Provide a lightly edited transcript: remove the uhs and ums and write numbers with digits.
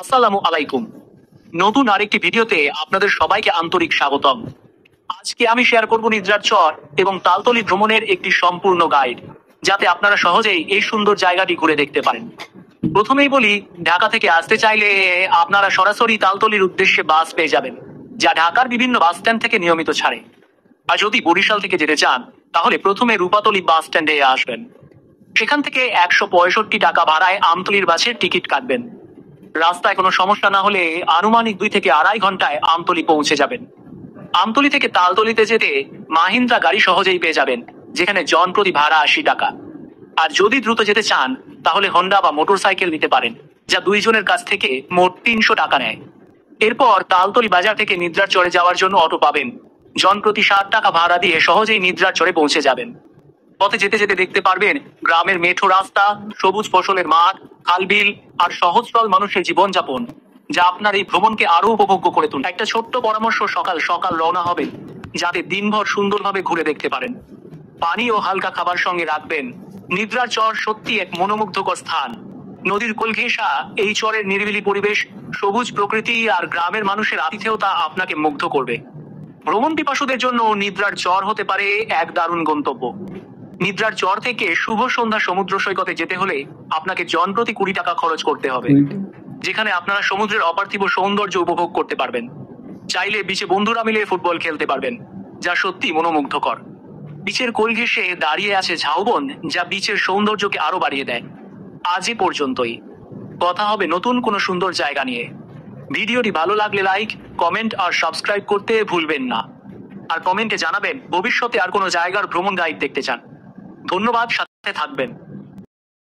আসসালামু আলাইকুম। নতুন আরেকটি ভিডিওতে আপনাদের সবাইকে আন্তরিক স্বাগতম। আজকে আমি শেয়ার করব নিদ্রার চর এবং তালতলি ভ্রমণের একটি সম্পূর্ণ গাইড, যাতে আপনারা সহজেই এই সুন্দর জায়গাটি ঘুরে দেখতে পারেন। প্রথমেই বলি, ঢাকা থেকে আসতে চাইলে আপনারা সরাসরি তালতলির উদ্দেশ্যে বাস পেয়ে যাবেন, যা ঢাকার বিভিন্ন বাস স্ট্যান্ড থেকে নিয়মিত ছাড়ে। আর যদি বরিশাল থেকে যেতে চান, তাহলে প্রথমে রূপাতলি বাস স্ট্যান্ডে আসবেন। সেখান থেকে 165 টাকা ভাড়ায় আমতলির বাসের টিকিট কাটবেন। রাস্তায় কোনো সমস্যা না হলে আনুমানিক 2 থেকে আড়াই ঘন্টায় আমতলি পৌঁছে যাবেন। আমতলি থেকে তালতলিতে যেতে মাহিন্দ্রা গাড়ি সহজেই পেয়ে যাবেন, যেখানে জন প্রতি ভাড়া 80 টাকা। আর যদি দ্রুত যেতে চান, তাহলে হন্ডা বা মোটরসাইকেল নিতে পারেন, যা দুইজনের কাছ থেকে মোট 300 টাকা নেয়। এরপর তালতলি বাজার থেকে নিদ্রার চরে যাওয়ার জন্য অটো পাবেন। জন প্রতি 60 টাকা ভাড়া দিয়ে সহজেই নিদ্রার চরে পৌঁছে যাবেন। পথে যেতে যেতে দেখতে পারবেন গ্রামের মেঠো রাস্তা, সবুজ ফসলের মাঠ, খালবিল আর সহজ সরল মানুষের জীবনযাপন, যা আপনার এই ভ্রমণকে আরো উপভোগ্য করে তুলবে। একটা ছোট্ট পরামর্শ, সকাল সকাল রওনা হবেন, যাতে দিনভর সুন্দরভাবে ঘুরে দেখতে পারেন। পানি ও হালকা খাবার সঙ্গে রাখবেন। নিদ্রার চর সত্যি এক মনোমুগ্ধকর স্থান। নদীর কোল ঘেঁষা এই চরের নিরিবিলি পরিবেশ, সবুজ প্রকৃতি আর গ্রামের মানুষের আতিথেয়তা আপনাকে মুগ্ধ করবে। ভ্রমণ পিপাসুদের জন্য নিদ্রার চর হতে পারে এক দারুণ গন্তব্য। নিদ্রার চর থেকে শুভ সন্ধ্যা সমুদ্র সৈকতে যেতে হলে আপনাকে জন প্রতি 20 টাকা খরচ করতে হবে, যেখানে আপনারা সমুদ্রের অপার্থিব সৌন্দর্য উপভোগ করতে পারবেন। চাইলে বিচে বন্ধুরা মিলে ফুটবল খেলতে পারবেন, যা সত্যি মনোমুগ্ধকর। বিচের কোল ঘেঁষে দাঁড়িয়ে আছে ঝাউবন, যা বিচের সৌন্দর্যকে আরো বাড়িয়ে দেয়। আজ এ পর্যন্তই। কথা হবে নতুন কোনো সুন্দর জায়গা নিয়ে। ভিডিওটি ভালো লাগলে লাইক, কমেন্ট আর সাবস্ক্রাইব করতে ভুলবেন না। আর কমেন্টে জানাবেন ভবিষ্যতে আর কোনো জায়গার ভ্রমণ গাইড দেখতে চান। ধন্যবাদ, সাথে থাকবেন।